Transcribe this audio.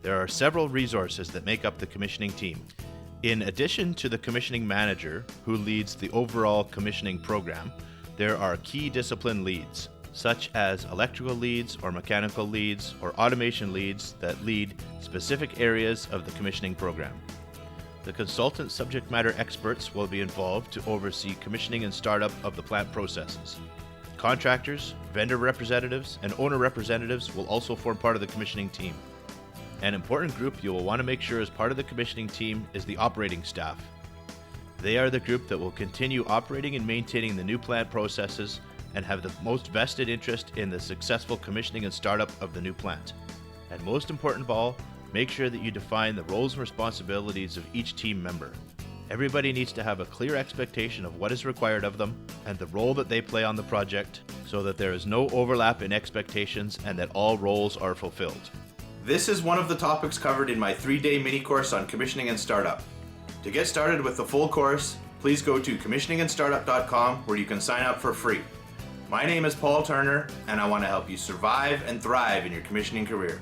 There are several resources that make up the commissioning team. In addition to the commissioning manager, who leads the overall commissioning program, there are key discipline leads, such as electrical leads or mechanical leads or automation leads that lead specific areas of the commissioning program. The consultant subject matter experts will be involved to oversee commissioning and startup of the plant processes. Contractors, vendor representatives, and owner representatives will also form part of the commissioning team. An important group you will want to make sure is part of the commissioning team is the operating staff. They are the group that will continue operating and maintaining the new plant processes and have the most vested interest in the successful commissioning and startup of the new plant. And most important of all, make sure that you define the roles and responsibilities of each team member. Everybody needs to have a clear expectation of what is required of them and the role that they play on the project so that there is no overlap in expectations and that all roles are fulfilled. This is one of the topics covered in my 3-day mini course on commissioning and startup. To get started with the full course, please go to commissioningandstartup.com where you can sign up for free. My name is Paul Turner, and I want to help you survive and thrive in your commissioning career.